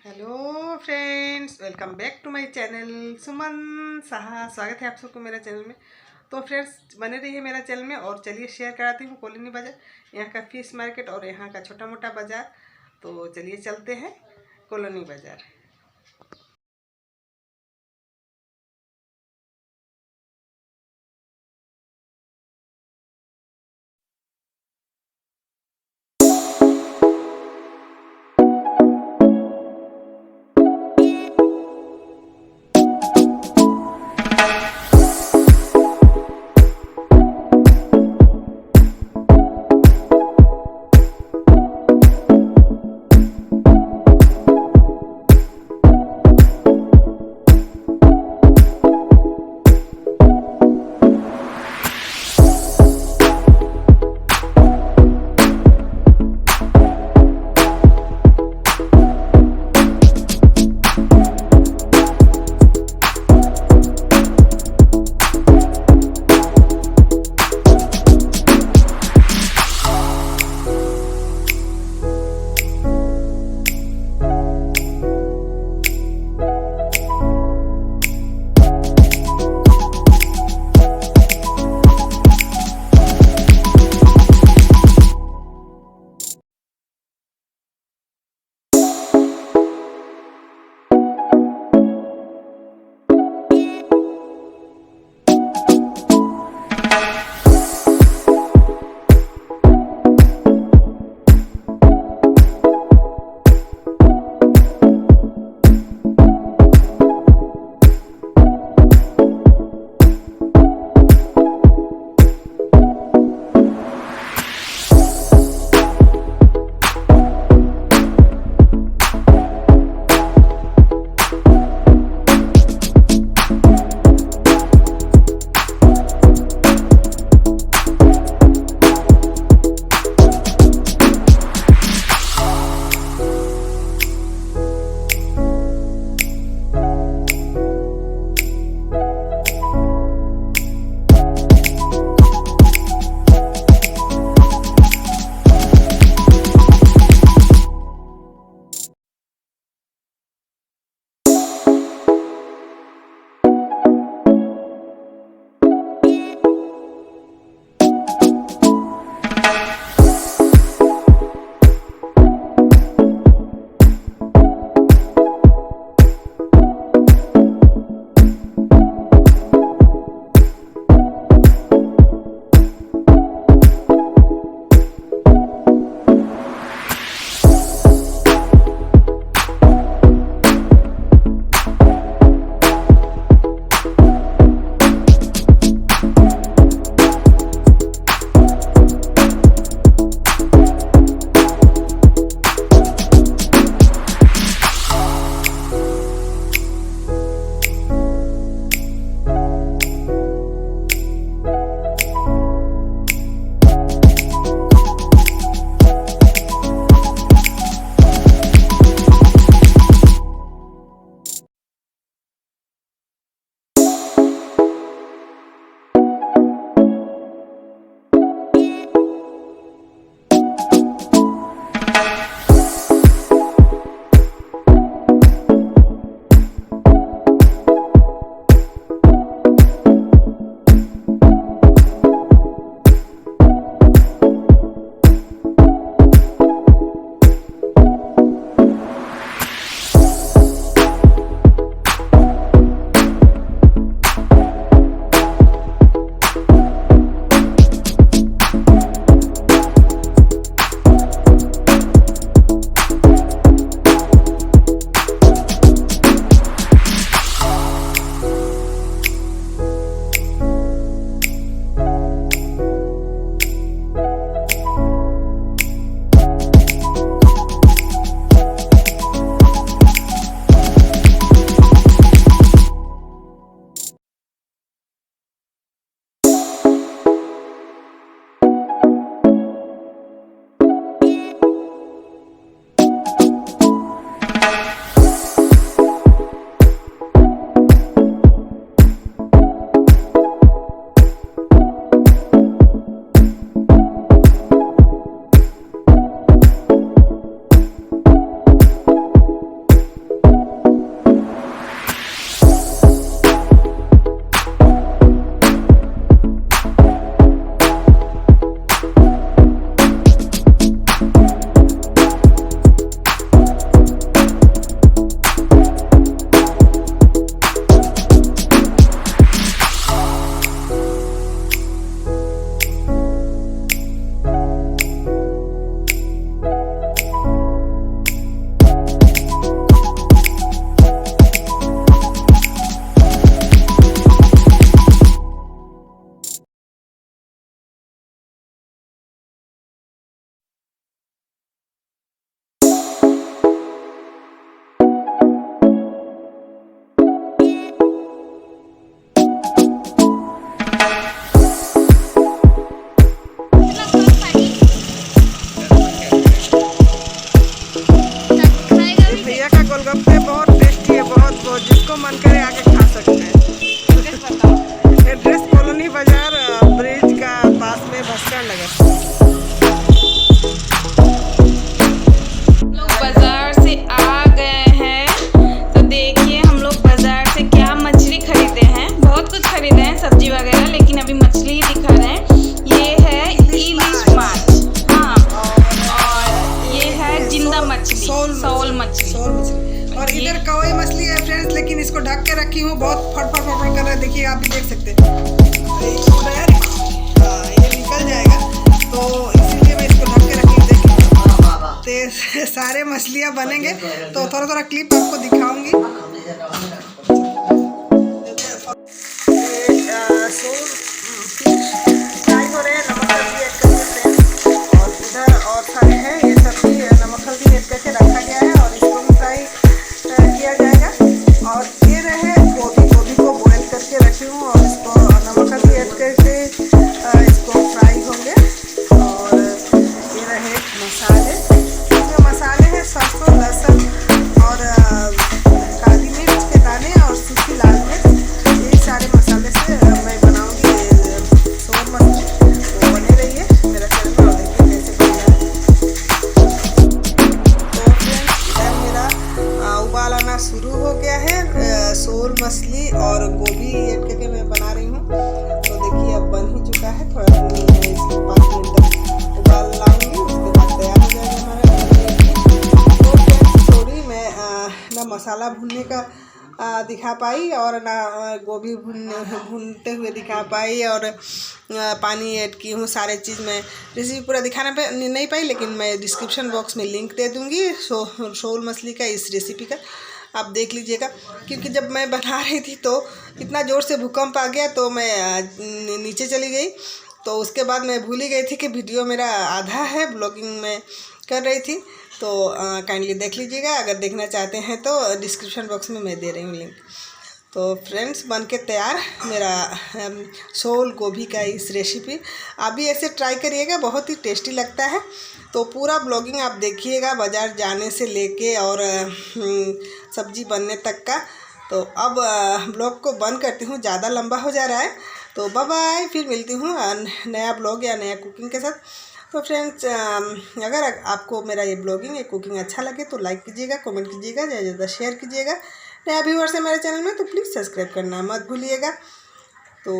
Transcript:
Hello friends, welcome back to my channel Suman Saha. स्वागत है आप सबको मेरा चैनल में। तो फ्रेंड्स, बने रहिए मेरा चैनल में और चलिए शेयर कराती हूँ कॉलोनी बाज़ार, यहाँ का फिश मार्केट और यहाँ का छोटा मोटा बाज़ार। तो चलिए चलते हैं कॉलोनी बाज़ार। गोलगप्पे बहुत टेस्टी है, बहुत बहुत, जिसको मन करे आके खा सकते हैं। एड्रेस कॉलोनी बाजार ब्रिज का पास में बस स्टैंड लगा। लोग बाजार से आ गए हैं, तो देखिए हम लोग बाजार से क्या मछली खरीदे हैं। बहुत कुछ खरीदे हैं, सब्जी वगैरह, लेकिन अभी मछली ही दिखा रहे हैं। ये है इलिश माछ, हाँ, और ये है जिंदा मछली, सोल मछली। और इधर कवई मछली है फ्रेंड्स, लेकिन इसको ढक के रखी हूँ, बहुत फटफट फटफट कर रहा है। देखिए आप भी देख सकते हैं, ये निकल जाएगा, तो इसीलिए मैं इसको ढक के रखी हूँ। देखिए सारे मछलियाँ बनेंगे, तो थोड़ा थोड़ा क्लिप आपको दिखाऊंगी। फ्राई हो रहे हैं, नमक हल्दी ऐड करके, और इधर और सारे हैं ये सब्जी नमक हल्दी ऐड करके रखा गया है, और इसको भी फ्राई किया जाएगा। और ये रहे गोभी को बॉयल करके रखी हूँ, और इसको नमक हल्दी ऐड करके इसको फ्राई होंगे। और ये रहे मसाले, इसमें मसाले हैं सरसों, लहसुन और काली मिर्च के दाने और सूखी लाल मिर्च। ये सारे मसाले से मैं बनाऊंगी सोल मछली, तो बने रहिए मेरा चैनल में और देखिए कैसे बन रहा है। तो फ्रेंड्स इधर मेरा उबाल आना शुरू हो गया है। सोल मछली और गोभी ऐड करके मैं बना रही हूँ, तो देखिए अब बन ही चुका है। थोड़ा इसको 5 मिनट तक उबाल लाऊंगी, उसके बाद तैयार हो जाएगा हमारा। तो फ्रेंड्स सॉरी, मैं ना मसाला भूनने का दिखा पाई, और ना गोभी भूनते हुए दिखा पाई, और पानी ऐड की हूँ। सारे चीज़ मैं रेसिपी पूरा दिखाना नहीं पाई, लेकिन मैं डिस्क्रिप्शन बॉक्स में लिंक दे दूँगी सोल मछली का, इस रेसिपी का, आप देख लीजिएगा। क्योंकि जब मैं बना रही थी तो इतना ज़ोर से भूकंप आ गया, तो मैं नीचे चली गई। तो उसके बाद मैं भूल ही गई थी कि वीडियो मेरा आधा है, ब्लॉगिंग में कर रही थी। तो काइंडली देख लीजिएगा, अगर देखना चाहते हैं तो डिस्क्रिप्शन बॉक्स में मैं दे रही हूँ लिंक। तो फ्रेंड्स बन के तैयार मेरा सोल गोभी का इस रेसिपी। आप भी ऐसे ट्राई करिएगा, बहुत ही टेस्टी लगता है। तो पूरा ब्लॉगिंग आप देखिएगा, बाज़ार जाने से लेके और सब्जी बनने तक का। तो अब ब्लॉग को बंद करती हूँ, ज़्यादा लंबा हो जा रहा है। तो बाय बाय, फिर मिलती हूँ नया ब्लॉग या नया कुकिंग के साथ। तो फ्रेंड्स अगर आपको मेरा ये ब्लॉगिंग या कुकिंग अच्छा लगे तो लाइक कीजिएगा, कमेंट कीजिएगा, ज़्यादा ज़्यादा शेयर कीजिएगा। नया व्यूअर्स है मेरे चैनल में तो प्लीज़ सब्सक्राइब करना मत भूलिएगा। तो